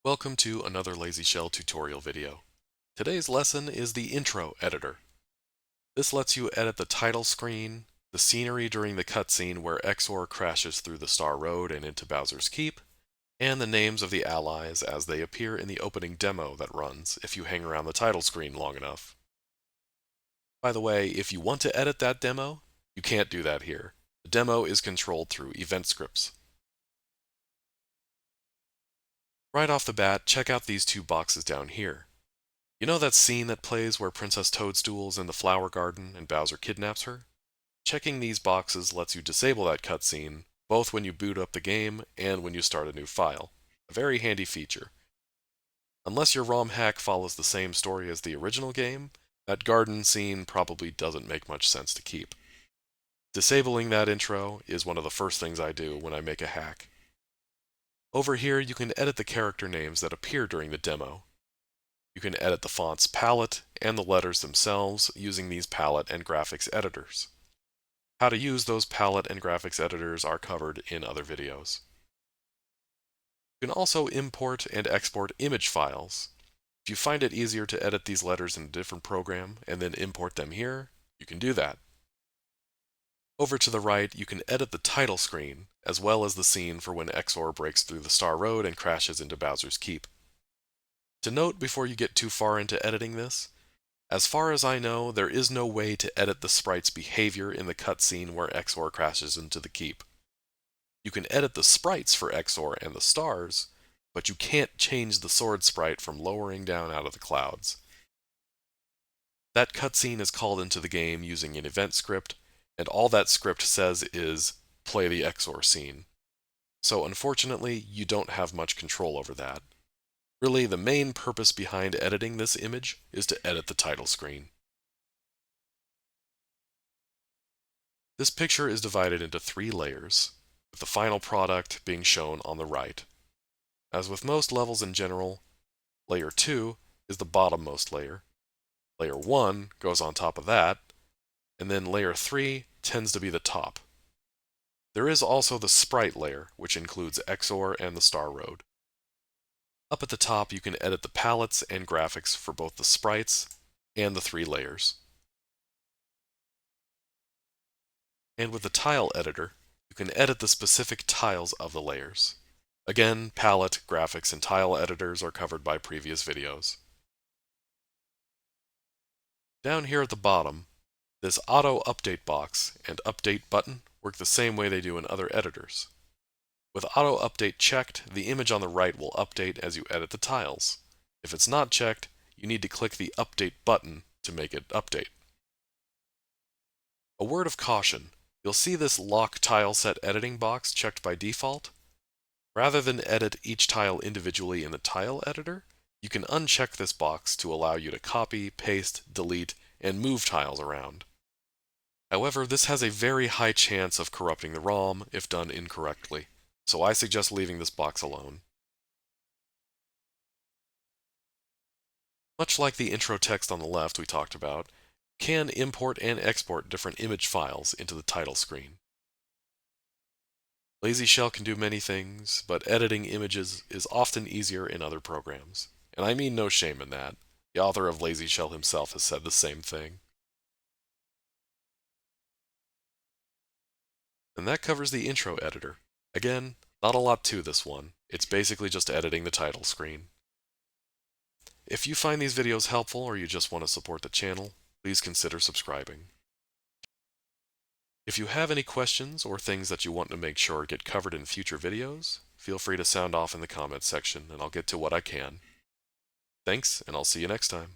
Welcome to another Lazy Shell tutorial video. Today's lesson is the Intro Editor. This lets you edit the title screen, the scenery during the cutscene where Exor crashes through the Star Road and into Bowser's Keep, and the names of the allies as they appear in the opening demo that runs if you hang around the title screen long enough. By the way, if you want to edit that demo, you can't do that here. The demo is controlled through event scripts. Right off the bat, check out these two boxes down here. You know that scene that plays where Princess Toadstool's in the flower garden and Bowser kidnaps her? Checking these boxes lets you disable that cutscene, both when you boot up the game and when you start a new file. A very handy feature. Unless your ROM hack follows the same story as the original game, that garden scene probably doesn't make much sense to keep. Disabling that intro is one of the first things I do when I make a hack. Over here you can edit the character names that appear during the demo. You can edit the font's palette and the letters themselves using these palette and graphics editors. How to use those palette and graphics editors are covered in other videos. You can also import and export image files. If you find it easier to edit these letters in a different program and then import them here, you can do that. Over to the right, you can edit the title screen, as well as the scene for when Exor breaks through the Star Road and crashes into Bowser's Keep. To note before you get too far into editing this, as far as I know, there is no way to edit the sprite's behavior in the cutscene where Exor crashes into the keep. You can edit the sprites for Exor and the stars, but you can't change the sword sprite from lowering down out of the clouds. That cutscene is called into the game using an event script, and all that script says is, play the Exor scene. So unfortunately, you don't have much control over that. Really, the main purpose behind editing this image is to edit the title screen. This picture is divided into 3 layers, with the final product being shown on the right. As with most levels in general, layer 2 is the bottommost layer. Layer 1 goes on top of that, and then layer 3 tends to be the top. There is also the sprite layer, which includes Exor and the Star Road. Up at the top, you can edit the palettes and graphics for both the sprites and the 3 layers. And with the tile editor, you can edit the specific tiles of the layers. Again, palette, graphics, and tile editors are covered by previous videos. Down here at the bottom, this auto update box and update button work the same way they do in other editors. With auto update checked, the image on the right will update as you edit the tiles. If it's not checked, you need to click the update button to make it update. A word of caution, you'll see this lock tile set editing box checked by default. Rather than edit each tile individually in the tile editor, you can uncheck this box to allow you to copy, paste, delete, and move tiles around. However, this has a very high chance of corrupting the ROM if done incorrectly, so I suggest leaving this box alone. Much like the intro text on the left we talked about, you can import and export different image files into the title screen. Lazy Shell can do many things, but editing images is often easier in other programs. And I mean no shame in that. The author of Lazy Shell himself has said the same thing. And that covers the intro editor. Again, not a lot to this one. It's basically just editing the title screen. If you find these videos helpful or you just want to support the channel, please consider subscribing. If you have any questions or things that you want to make sure get covered in future videos, feel free to sound off in the comments section and I'll get to what I can. Thanks, and I'll see you next time.